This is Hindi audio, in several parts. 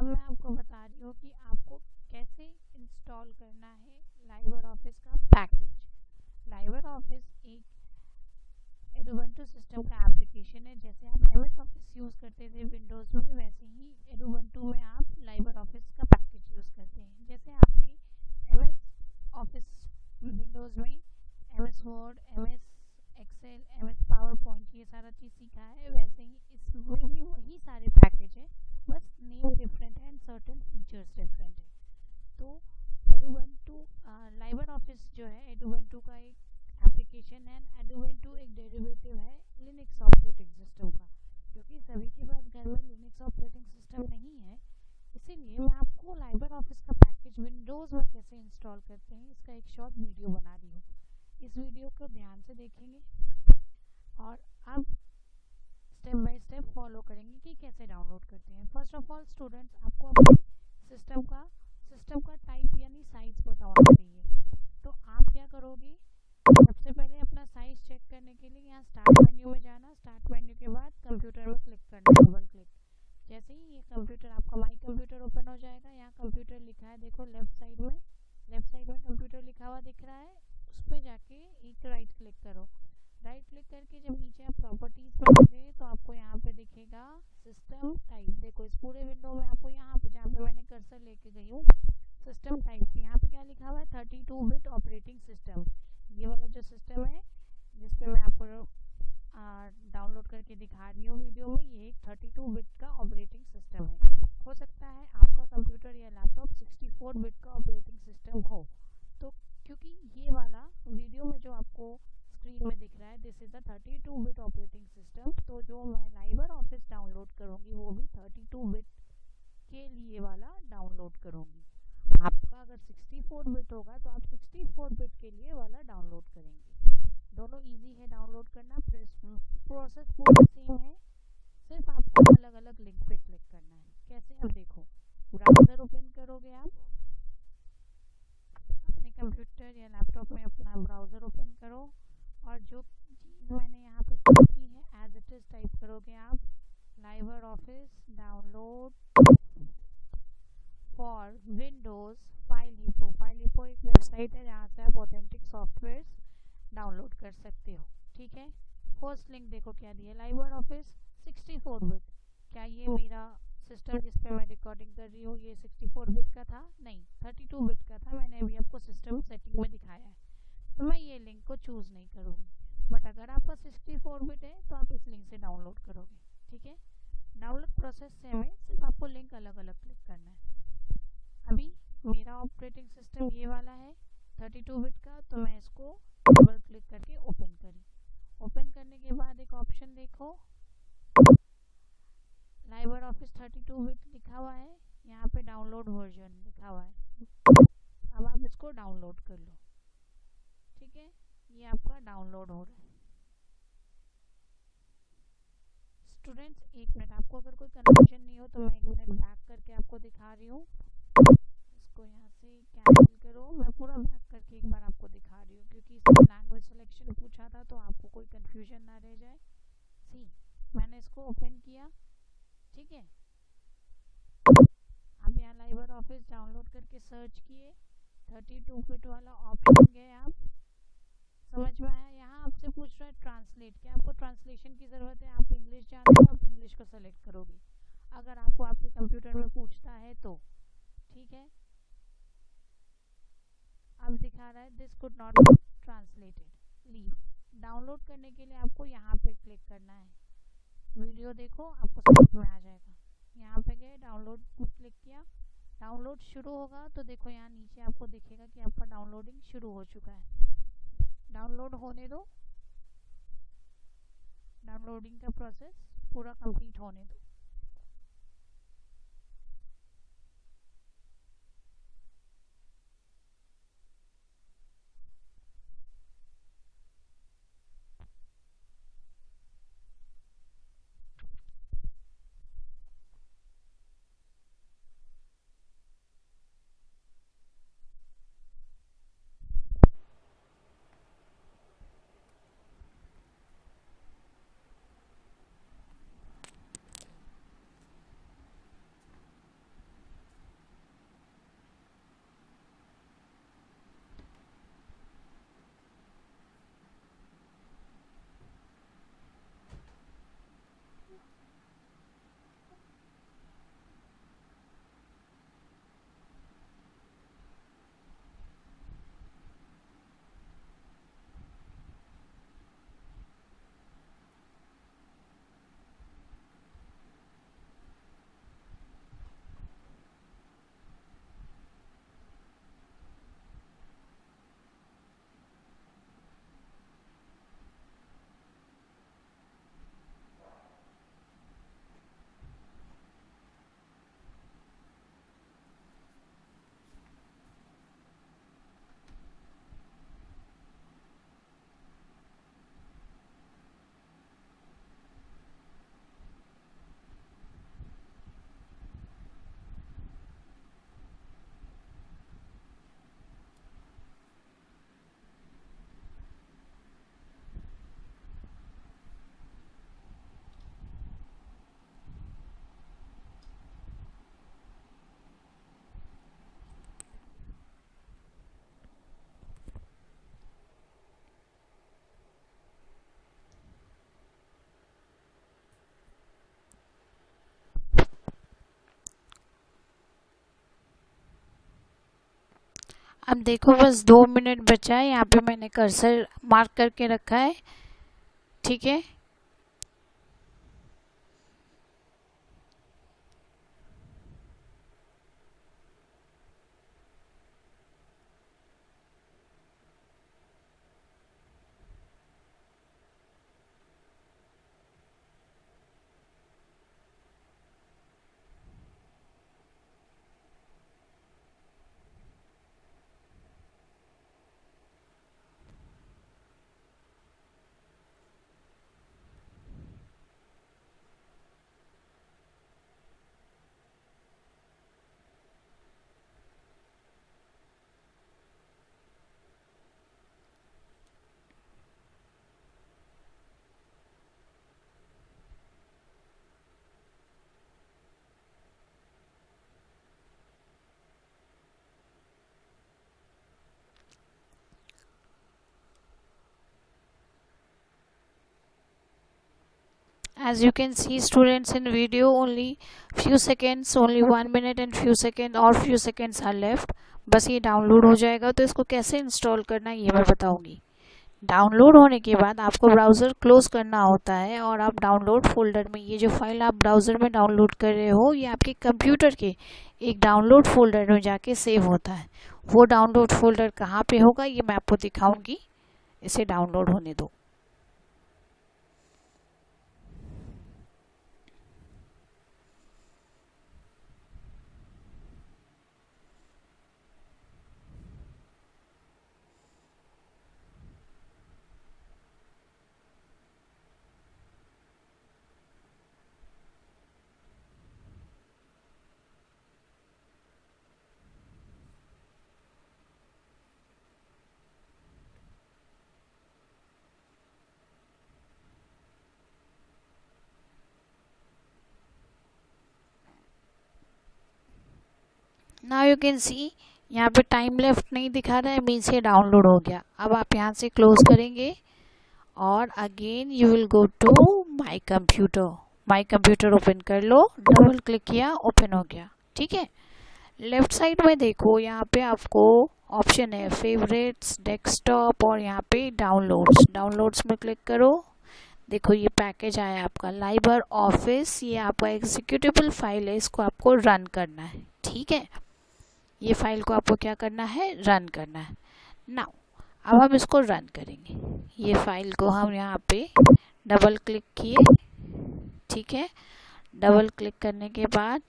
अब मैं आपको बता रही हूँ कि आपको कैसे इंस्टॉल करना है लाइवर ऑफिस का पैकेज। लाइवर ऑफिस एक एडुबंटू सिस्टम का एप्लीकेशन है। जैसे आप एमएस ऑफिस यूज़ करते थे विंडोज़ में, वैसे ही एडुबंटू में आप लाइवर ऑफिस का पैकेज यूज़ करते हैं। जैसे आपने एमएस ऑफिस विंडोज़ में MS Word, MS Excel, MS PowerPoint ये सारा चीज़ सीखा है, वैसे ही इसमें भी वही सारे पैकेज हैं, बस नेम डिफरेंट है एंड सर्टेन फीचर्स डिफरेंट है। तो एडुबंटू लाइवर ऑफिस जो है एडुबंटू का एक एप्लीकेशन है। एडुबंटू एक डेरिवेटिव है लिनक्स ऑपरेटिंग सिस्टम का, क्योंकि सभी के पास घर में लिनक्स ऑपरेटिंग सिस्टम नहीं है। इसीलिए मैं आपको लाइवर ऑफिस का पैकेज विंडोज़ में कैसे इंस्टॉल करते हैं इसका एक शॉर्ट वीडियो बना रही हूँ। इस वीडियो को ध्यान से देखेंगे और अब स्टेप बाय स्टेप फॉलो करेंगे कि कैसे डाउनलोड करते हैं। फर्स्ट ऑफ ऑल स्टूडेंट्स, आपको अपने सिस्टम का टाइप यानी साइज पता होना चाहिए। तो आप क्या करोगे, सबसे पहले अपना साइज चेक करने के लिए यहाँ स्टार्ट मेन्यू में जाना। स्टार्ट मेन्यू के बाद कंप्यूटर में क्लिक करना, डबल क्लिक। जैसे ही ये कंप्यूटर आपका माई कंप्यूटर ओपन हो जाएगा, यहाँ कंप्यूटर लिखा है, देखो लेफ्ट साइड में कंप्यूटर लिखा हुआ दिख रहा है, उस पर जाके एक राइट क्लिक करो। राइट क्लिक करके जब नीचे आप प्रॉपर्टीज पर आओगे तो आपको यहाँ पे दिखेगा सिस्टम टाइप। देखो इस पूरे विंडो में आपको यहाँ पे जहाँ पे मैंने कर्सर लेके गई हूँ सिस्टम टाइप, यहाँ पे क्या लिखा हुआ है 32 बिट ऑपरेटिंग सिस्टम। ये वाला जो सिस्टम है जिसपे मैं आपको डाउनलोड करके दिखा रही हूँ वीडियो में, ये एक 32 बिट का ऑपरेटिंग सिस्टम है। हो सकता है आपका कंप्यूटर या लैपटॉप 64 बिट का ऑपरेटिंग सिस्टम हो। तो क्योंकि ये वाला वीडियो में जो आपको स्क्रीन में दिख रहा है this is a 32 bit operating system, तो जो मैं लाइवर ऑफिस डाउनलोड करूँगी वो भी 32 बिट के लिए वाला डाउनलोड करूँगी। आपका अगर 64 बिट होगा तो आप 64 बिट के लिए वाला डाउनलोड करेंगे। दोनों इजी है डाउनलोड करना, प्रोसेस पूरा सेम है, सिर्फ आपको अलग अलग लिंक पे क्लिक करना है। कैसे, अब देखो ब्राउज़र ओपन करोगे आप अपने कंप्यूटर या लैपटॉप में, अपना ब्राउज़र ओपन करो और जो चीज़ मैंने यहाँ पे टाइप की है एज इट इज़ टाइप करोगे आप, लाइवर office download for Windows file hippo एक वेबसाइट है जहाँ से आप ऑथेंटिक सॉफ्टवेयर डाउनलोड कर सकते हो। ठीक है, फर्स्ट लिंक देखो क्या दिया, लाइवर ऑफिस 64 बिट। क्या ये मेरा सिस्टम जिस पे मैं रिकॉर्डिंग कर रही हूँ ये 64 बिट का था? नहीं, 32 बिट का था। मैंने अभी आपको सिस्टम सेटिंग में दिखाया है, तो मैं ये लिंक को चूज़ नहीं करूँगी। बट अगर आपका 64 बिट है तो आप इस लिंक से डाउनलोड करोगे। ठीक है, डाउनलोड प्रोसेस से हमें सिर्फ आपको लिंक अलग अलग क्लिक करना है। अभी मेरा ऑपरेटिंग सिस्टम ये वाला है 32 बिट का, तो मैं इसको डबल क्लिक करके ओपन करी। ओपन करने के बाद एक ऑप्शन देखो, लाइवर ऑफिस 32 बिट लिखा हुआ है, यहाँ पे डाउनलोड वर्जन लिखा हुआ है। अब आप इसको डाउनलोड कर लो। ठीक है, ये आपका डाउनलोड हो रहा है। स्टूडेंट्स एक मिनट, आपको अगर कोई कन्फ्यूजन नहीं हो तो मैं एक मिनट बैक करके आपको दिखा रही हूँ। इसको यहाँ से कैंसिल करो, मैं पूरा बैक करके एक बार आपको दिखा रही हूँ, क्योंकि इसमें लैंग्वेज सिलेक्शन पूछा था तो आपको कोई कन्फ्यूजन ना रह जाए। सी, मैंने इसको ओपन किया। ठीक है, अब यहाँ लाइवर ऑफिस डाउनलोड करके सर्च किए, 32 बिट वाला ऑप्शन गए आप, समझ में आया। यहाँ आपसे पूछ रहा है ट्रांसलेट, क्या आपको ट्रांसलेशन की ज़रूरत है? आप इंग्लिश जानते हो, आप इंग्लिश को सेलेक्ट करोगे अगर आपको आपके कंप्यूटर में पूछता है तो। ठीक है, अब दिखा रहा है this could not be translated, leave. Download करने के लिए आपको यहाँ पे क्लिक करना है। वीडियो देखो, आपको समझ में आ जाएगा। यहाँ पे गए, डाउनलोड में क्लिक किया, डाउनलोड शुरू होगा तो देखो यहाँ नीचे आपको दिखेगा कि आपका डाउनलोडिंग शुरू हो चुका है। डाउनलोड होने दो, डाउनलोडिंग का प्रोसेस पूरा कंप्लीट होने दो। अब देखो बस 2 मिनट बचा है, यहाँ पे मैंने कर्सर मार्क करके रखा है, ठीक है। As you can see students in video, only few seconds, only 1 minute and few seconds और few seconds are left, बस ये डाउनलोड हो जाएगा। तो इसको कैसे इंस्टॉल करना है ये मैं बताऊंगी। डाउनलोड होने के बाद आपको ब्राउज़र क्लोज करना होता है और आप डाउनलोड फोल्डर में, ये जो फाइल आप ब्राउज़र में डाउनलोड कर रहे हो ये आपके कंप्यूटर के एक डाउनलोड फोल्डर में जाके सेव होता है। वो डाउनलोड फोल्डर कहाँ पे होगा ये मैं आपको दिखाऊंगी, इसे डाउनलोड होने दो। नाउ यू कैन सी यहाँ पे टाइम लेफ्ट नहीं दिखा रहा है, मीन्स ये डाउनलोड हो गया। अब आप यहाँ से क्लोज करेंगे और again you will go to my computer. My computer open कर लो, डबल क्लिक किया, ओपन हो गया, ठीक है। लेफ्ट साइड में देखो यहाँ पे आपको ऑप्शन है फेवरेट्स, डेस्कटॉप और यहाँ पे डाउनलोड्स। डाउनलोड्स में क्लिक करो, देखो ये पैकेज आया आपका लाइबर ऑफिस, ये आपका एग्जीक्यूटेबल फाइल है, इसको आपको रन करना है, ठीक है। ये फाइल को आपको क्या करना है, रन करना है। नाउ अब हम इसको रन करेंगे। ये फाइल को हम यहाँ पे डबल क्लिक किए, ठीक है। डबल क्लिक करने के बाद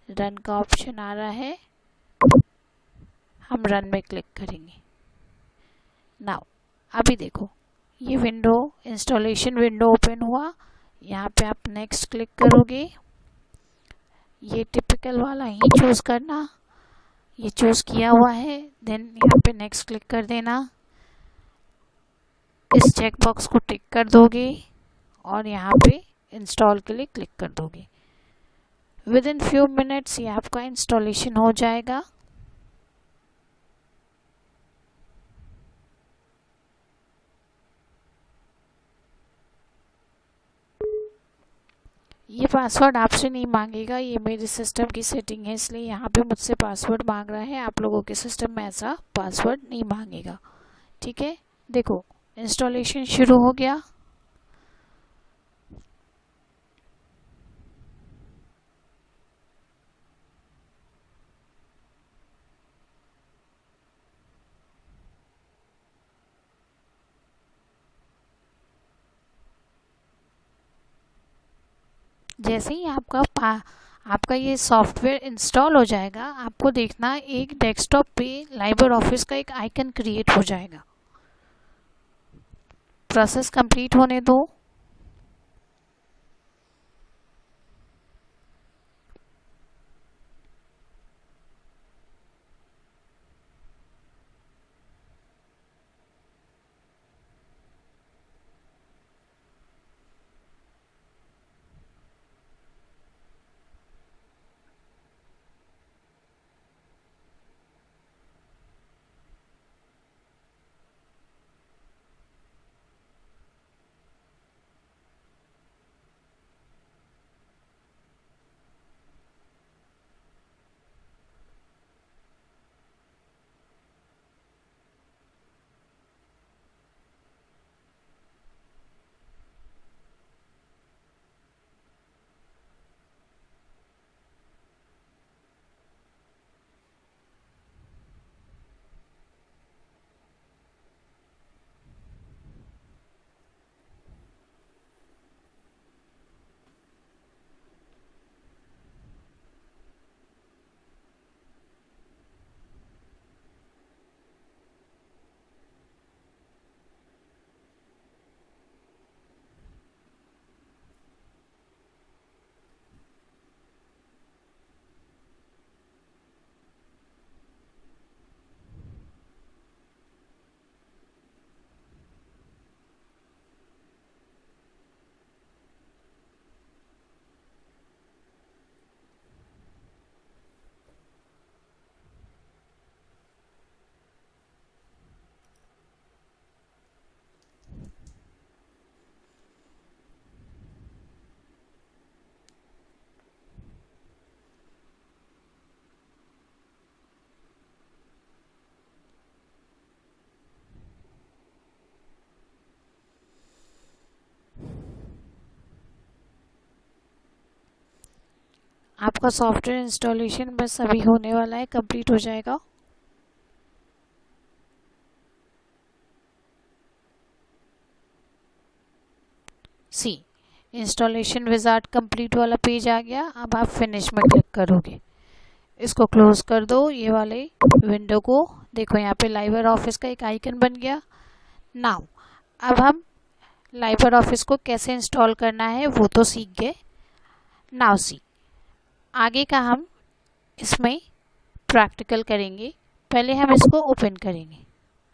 रन का ऑप्शन आ रहा है, हम रन में क्लिक करेंगे। नाउ अभी देखो ये विंडो, इंस्टॉलेशन विंडो ओपन हुआ। यहाँ पे आप नेक्स्ट क्लिक करोगे, ये टिपिकल वाला ही चूज़ करना, ये चूज़ किया हुआ है। देन यहाँ पे नेक्स्ट क्लिक कर देना, इस चेक बॉक्स को टिक कर दोगे और यहाँ पे इंस्टॉल के लिए क्लिक कर दोगे। विद इन फ्यू मिनट्स ये आपका इंस्टॉलेशन हो जाएगा। ये पासवर्ड आपसे नहीं मांगेगा, ये मेरे सिस्टम की सेटिंग है, इसलिए यहाँ पे मुझसे पासवर्ड मांग रहा है। आप लोगों के सिस्टम में ऐसा पासवर्ड नहीं मांगेगा, ठीक है। देखो इंस्टॉलेशन शुरू हो गया। जैसे ही आपका ये सॉफ्टवेयर इंस्टॉल हो जाएगा, आपको देखना एक डेस्कटॉप पे लाइबर ऑफिस का एक आइकन क्रिएट हो जाएगा। प्रोसेस कंप्लीट होने दो। आपका सॉफ्टवेयर इंस्टॉलेशन बस अभी होने वाला है, कंप्लीट हो जाएगा। सी इंस्टॉलेशन विजार्ड कंप्लीट वाला पेज आ गया। अब आप फिनिश में क्लिक करोगे, इसको क्लोज कर दो ये वाले विंडो को। देखो यहाँ पे लाइवर ऑफिस का एक आइकन बन गया। नाउ अब हम लाइवर ऑफिस को कैसे इंस्टॉल करना है वो तो सीख गए। नाउ सी आगे का हम इसमें प्रैक्टिकल करेंगे। पहले हम इसको ओपन करेंगे,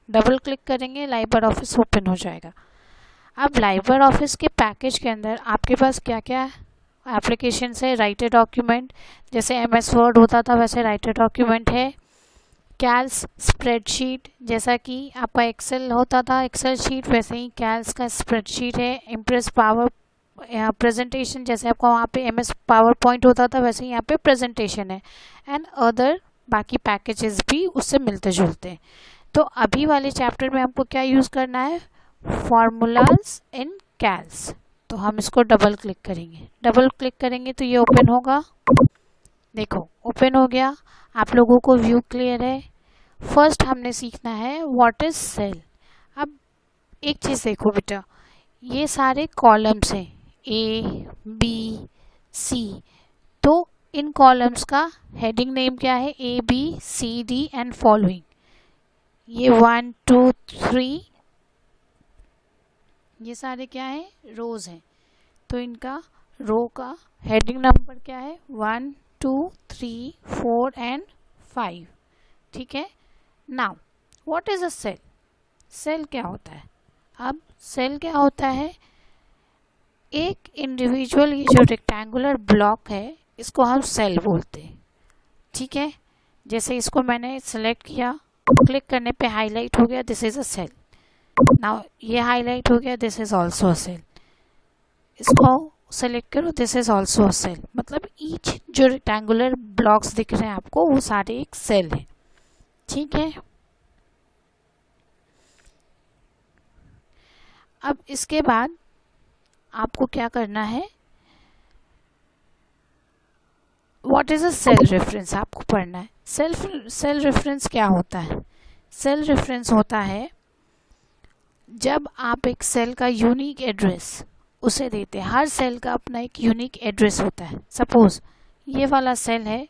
डबल क्लिक करेंगे, लाइवर ऑफिस ओपन हो जाएगा। अब लाइवर ऑफिस के पैकेज के अंदर आपके पास क्या क्या एप्लीकेशन है। राइटर डॉक्यूमेंट, जैसे MS वर्ड होता था वैसे राइटर डॉक्यूमेंट है। कैल्स स्प्रेडशीट, जैसा कि आपका एक्सेल होता था एक्सेल शीट, वैसे ही कैल्स का स्प्रेडशीट है। इम्प्रेस पावर प्रेजेंटेशन, जैसे आपका वहाँ पे MS पावर पॉइंट होता था वैसे ही यहाँ पे प्रेजेंटेशन है। एंड अदर बाकी पैकेजेस भी उससे मिलते जुलते हैं। तो अभी वाले चैप्टर में हमको क्या यूज़ करना है, फॉर्मूलाज इन कैल्स। तो हम इसको डबल क्लिक करेंगे, डबल क्लिक करेंगे तो ये ओपन होगा। देखो ओपन हो गया, आप लोगों को व्यू क्लियर है। फर्स्ट हमने सीखना है व्हाट इज सेल। अब एक चीज़ देखो बेटा, ये सारे कॉलम्स हैं A, B, C। तो इन कॉलम्स का हेडिंग नेम क्या है, A, B, C, D and following. ये 1, 2, 3 ये सारे क्या है, रोज हैं। तो इनका रो का हेडिंग नंबर क्या है, 1, 2, 3, 4 एंड 5। ठीक है। Now what is a cell. Cell क्या होता है। अब सेल क्या होता है, एक इंडिविजुअल ये जो रेक्टेंगुलर ब्लॉक है इसको हम सेल बोलते हैं। ठीक है। जैसे इसको मैंने सेलेक्ट किया, क्लिक करने पे हाईलाइट हो गया, this is a cell. Now ये हाईलाइट हो गया, this is also a cell. इसको सेलेक्ट करो, this is also a cell. मतलब ईच जो रेक्टेंगुलर ब्लॉक्स दिख रहे हैं आपको वो सारे एक सेल है। ठीक है। अब इसके बाद आपको क्या करना है, what is a cell reference आपको पढ़ना है। सेल रेफरेंस क्या होता है। सेल रेफरेंस होता है जब आप एक सेल का यूनिक एड्रेस उसे देते हैं। हर सेल का अपना एक यूनिक एड्रेस होता है। सपोज ये वाला सेल है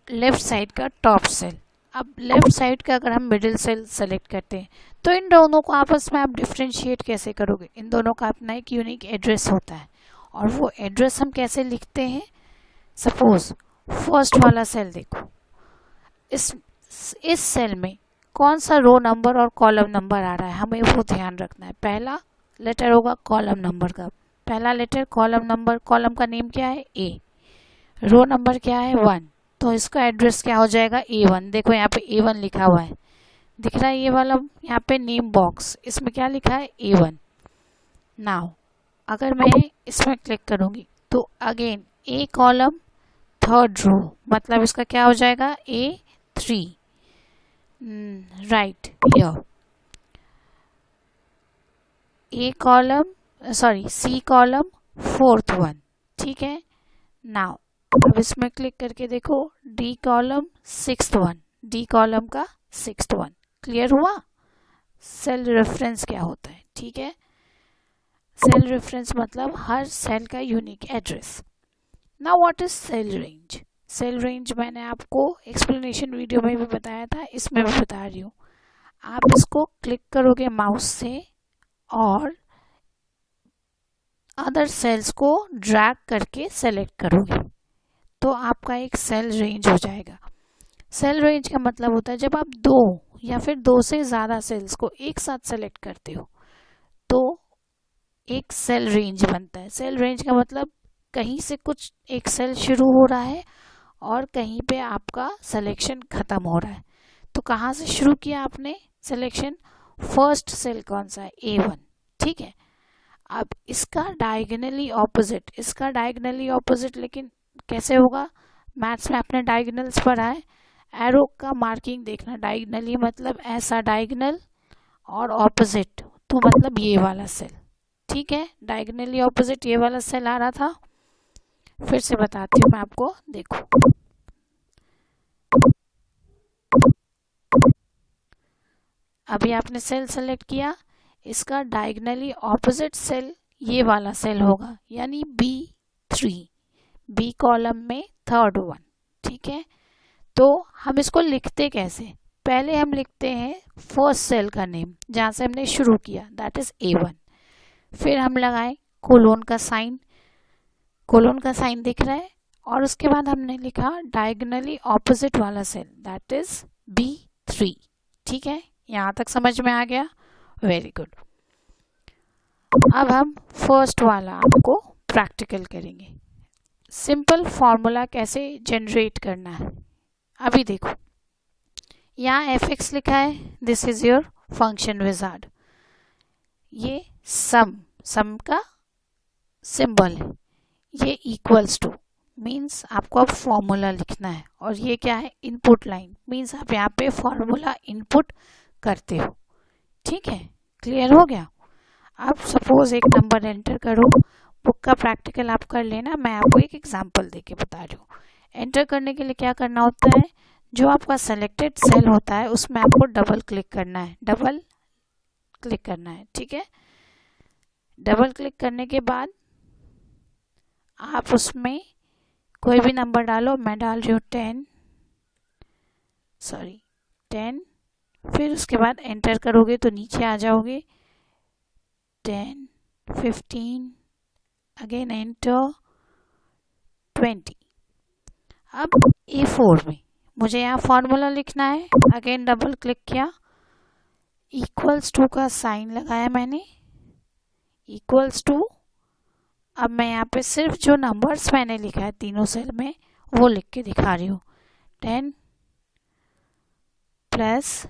लेफ्ट साइड का टॉप सेल। अब लेफ्ट साइड का अगर हम मिडिल सेल सेलेक्ट करते हैं तो इन दोनों को आपस में आप डिफ्रेंशिएट कैसे करोगे। इन दोनों का अपना एक यूनिक एड्रेस होता है और वो एड्रेस हम कैसे लिखते हैं। सपोज फर्स्ट वाला सेल देखो, इस सेल में कौन सा रो नंबर और कॉलम नंबर आ रहा है हमें वो ध्यान रखना है। पहला लेटर होगा कॉलम नंबर का, पहला लेटर कॉलम नंबर, कॉलम का नेम क्या है A, रो नंबर क्या है 1, तो इसका एड्रेस क्या हो जाएगा A1। देखो यहाँ पे A1 लिखा हुआ है, दिख रहा है ये वाला यहाँ पे नेम बॉक्स, इसमें क्या लिखा है A1। नाउ अगर मैं इसमें क्लिक करूँगी तो again A column third row, मतलब इसका क्या हो जाएगा A3। Right here A column C column fourth one. ठीक है। नाउ अब इसमें क्लिक करके देखो D column sixth one, D column का सिक्स्थ वन। क्लियर हुआ सेल रेफरेंस क्या होता है। ठीक है। सेल रेफरेंस मतलब हर सेल का unique address. Now what is cell range. Cell range मैंने आपको एक्सप्लेनेशन वीडियो में भी बताया था, इसमें भी बता रही हूँ। आप इसको क्लिक करोगे माउस से और अदर सेल्स को ड्रैग करके सेलेक्ट करोगे तो आपका एक सेल रेंज हो जाएगा। सेल रेंज का मतलब होता है जब आप दो या फिर दो से ज़्यादा सेल्स को एक साथ सेलेक्ट करते हो तो एक सेल रेंज बनता है। सेल रेंज का मतलब कहीं से कुछ एक सेल शुरू हो रहा है और कहीं पे आपका सिलेक्शन ख़त्म हो रहा है। तो कहाँ से शुरू किया आपने सिलेक्शन, फर्स्ट सेल कौन सा है A1। ठीक है। अब इसका डायगोनली ऑपोजिट, इसका डायगोनली ऑपोजिट लेकिन कैसे होगा, मैथ्स में आपने डायगोनल्स पढ़ा है, एरो का मार्किंग देखना। डायगोनली मतलब ऐसा डायगोनल और ऑपोजिट तो मतलब ये वाला सेल। ठीक है। डायगोनली ऑपोजिट ये वाला सेल आ रहा था फिर से बताती हूँ मैं आपको, देखो अभी आपने सेल सेलेक्ट किया, इसका डायगनली ऑपोजिट सेल ये वाला सेल होगा, यानी B3, बी कॉलम में थर्ड वन। ठीक है, तो हम इसको लिखते कैसे, पहले हम लिखते हैं फर्स्ट सेल का नेम जहाँ से हमने शुरू किया, दैट इज A1। फिर हम लगाए कोलोन का साइन, कोलोन का साइन दिख रहा है, और उसके बाद हमने लिखा डायगनली ऑपोजिट वाला सेल, दैट इज B3। ठीक है, यहाँ तक समझ में आ गया, वेरी गुड। अब हम फर्स्ट वाला आपको प्रैक्टिकल करेंगे, सिंपल फॉर्मूला कैसे जनरेट करना है। अभी देखो यहाँ fx लिखा है, this is your function wizard, ये सम का सिंबल है, ये इक्वल्स टू मीन्स आपको अब फॉर्मूला लिखना है, और ये क्या है, इनपुट लाइन मीन्स आप यहाँ पे फॉर्मूला इनपुट करते हो। ठीक है, क्लियर हो गया। अब सपोज एक नंबर एंटर करो, बुक का प्रैक्टिकल आप कर लेना, मैं आपको एक एग्जांपल देके बता रही हूँ। एंटर करने के लिए क्या करना होता है, जो आपका सेलेक्टेड सेल होता है उसमें आपको डबल क्लिक करना है, डबल क्लिक करना है। ठीक है, डबल क्लिक करने के बाद आप उसमें कोई भी नंबर डालो, मैं डाल रही हूँ 10, फिर उसके बाद एंटर करोगे तो नीचे आ जाओगे 10, 15, अगेन एंटर 20। अब A4 में मुझे यहाँ फॉर्मूला लिखना है, अगेन डबल क्लिक किया, इक्वल्स टू का साइन लगाया मैंने, इक्वल्स टू, अब मैं यहाँ पे सिर्फ जो नंबर्स मैंने लिखा है तीनों सेल में वो लिख के दिखा रही हूँ, 10 प्लस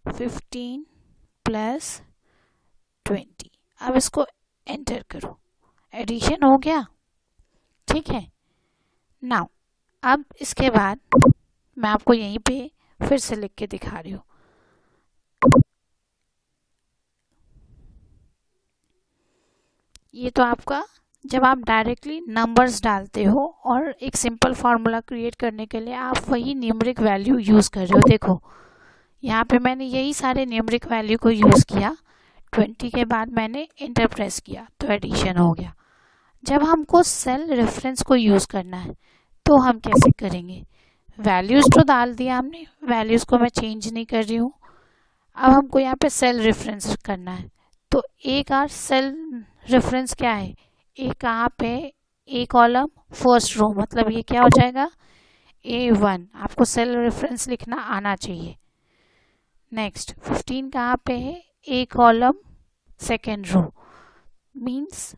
15 प्लस 20। अब इसको एंटर करो, एडिशन हो गया। ठीक है, नाउ अब इसके बाद मैं आपको यहीं पे फिर से लिख के दिखा रही हूँ। ये तो आपका जब आप डायरेक्टली नंबर्स डालते हो, और एक सिंपल फार्मूला क्रिएट करने के लिए आप वही न्यूमेरिक वैल्यू यूज़ कर रहे हो। देखो यहाँ पे मैंने यही सारे न्यूमेरिक वैल्यू को यूज़ किया, 20 के बाद मैंने एंटर प्रेस किया तो एडिशन हो गया। जब हमको सेल रेफरेंस को यूज़ करना है तो हम कैसे करेंगे, वैल्यूज़ तो डाल दिया हमने, वैल्यूज़ को मैं चेंज नहीं कर रही हूँ। अब हमको यहाँ पे सेल रेफरेंस करना है, तो एक आर सेल रेफरेंस क्या है, ए कहाँ पे, ए कॉलम फर्स्ट रो, मतलब ये क्या हो जाएगा A1, आपको सेल रेफरेंस लिखना आना चाहिए। नेक्स्ट 15 कहाँ पे है, A column second row means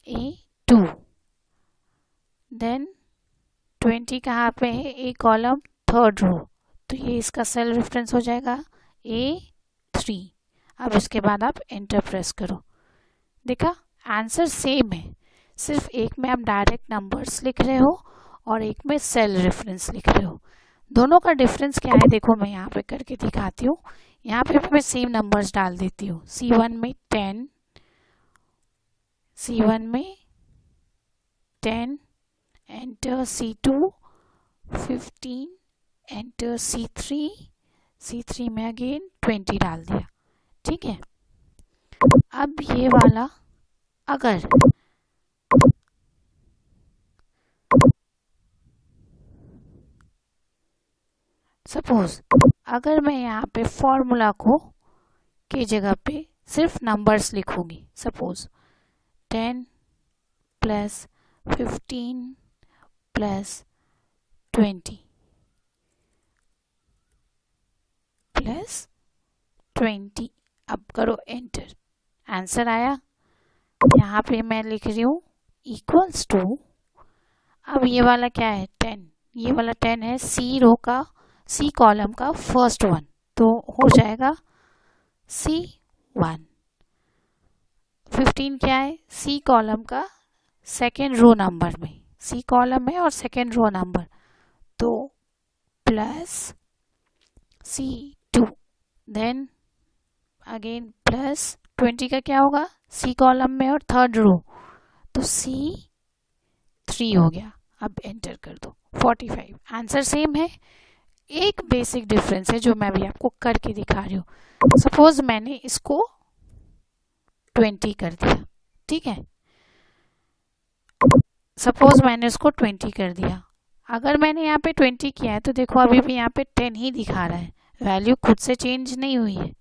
A2। Then 20 कहाँ पे है, ए कॉलम थर्ड रो, तो ये इसका सेल रेफरेंस हो जाएगा A3। अब इसके बाद आप एंटर प्रेस करो, देखा आंसर सेम है, सिर्फ एक में आप डायरेक्ट नंबर्स लिख रहे हो और एक में सेल रेफरेंस लिख रहे हो। दोनों का डिफरेंस क्या है, देखो मैं यहाँ पे करके दिखाती हूँ। यहाँ पे मैं सेम नंबर्स डाल देती हूँ, C1 में 10, C1 में 10, एंटर C2 15, एंटर C3 में अगेन 20 डाल दिया। ठीक है, अब ये वाला अगर सपोज अगर मैं यहाँ पे फॉर्मूला को की जगह पे सिर्फ नंबर्स लिखूंगी, सपोज 10 प्लस 15 प्लस 20 प्लस 20, अब करो एंटर, आंसर आया। यहाँ पे मैं लिख रही हूँ इक्वल्स टू, अब ये वाला क्या है 10, ये वाला 10 है सी रो का, सी कॉलम का फर्स्ट वन, तो हो जाएगा C1। 15 क्या है, सी कॉलम का सेकेंड रो नंबर में, सी कॉलम में और सेकेंड रो नंबर, तो plus C2, then again plus 20 का क्या होगा, सी कॉलम में और थर्ड रो, तो C3 3 हो गया। अब एंटर कर दो 45। आंसर सेम है, एक बेसिक डिफरेंस है जो मैं भी आपको करके दिखा रही हूँ। सपोज मैंने इसको 20 कर दिया, ठीक है, सपोज मैंने उसको 20 कर दिया। अगर मैंने यहाँ पे 20 किया है तो देखो अभी भी यहाँ पे 10 ही दिखा रहा है, वैल्यू खुद से चेंज नहीं हुई है।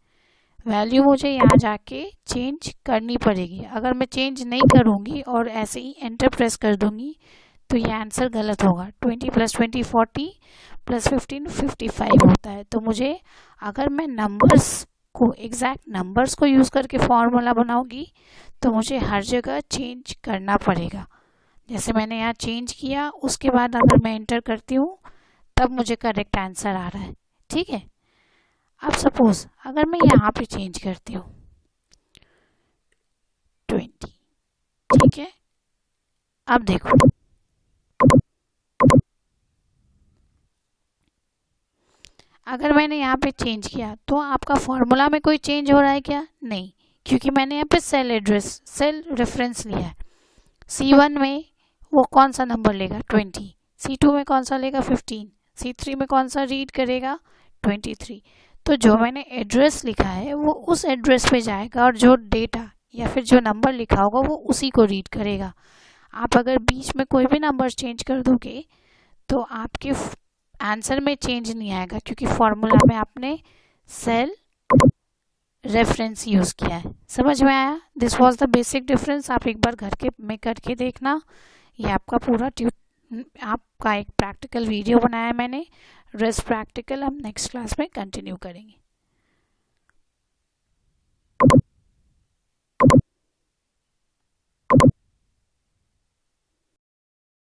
वैल्यू मुझे यहाँ जाके चेंज करनी पड़ेगी। अगर मैं चेंज नहीं करूँगी और ऐसे ही एंटर प्रेस कर दूँगी तो ये आंसर गलत होगा। 20 + 20 40 + 15 55 होता है। तो मुझे अगर मैं नंबर्स को, एग्जैक्ट नंबर्स को यूज़ करके फॉर्मूला बनाऊँगी तो मुझे हर जगह चेंज करना पड़ेगा। जैसे मैंने यहाँ चेंज किया, उसके बाद अगर मैं एंटर करती हूँ तब मुझे करेक्ट आंसर आ रहा है, ठीक है। अब सपोज अगर मैं यहाँ पे चेंज करती हूँ 20, ठीक है, अब देखो अगर मैंने यहाँ पे चेंज किया तो आपका फॉर्मूला में कोई चेंज हो रहा है क्या? नहीं, क्योंकि मैंने यहाँ पे सेल एड्रेस, सेल रेफरेंस लिया है। C1 में वो कौन सा नंबर लेगा? 20। C2 में कौन सा लेगा? 15। C3 में कौन सा रीड करेगा? 23। तो जो मैंने एड्रेस लिखा है वो उस एड्रेस पे जाएगा और जो डेटा या फिर जो नंबर लिखा होगा वो उसी को रीड करेगा। आप अगर बीच में कोई भी नंबर चेंज कर दोगे तो आपके आंसर में चेंज नहीं आएगा, क्योंकि फॉर्मूला में आपने सेल रेफरेंस यूज़ किया है। समझ में आया? This was the basic difference. आप एक बार घर के में करके देखना। ये आपका पूरा आपका एक प्रैक्टिकल वीडियो बनाया है मैंने, रेस्ट प्रैक्टिकल हम नेक्स्ट क्लास में कंटिन्यू करेंगे।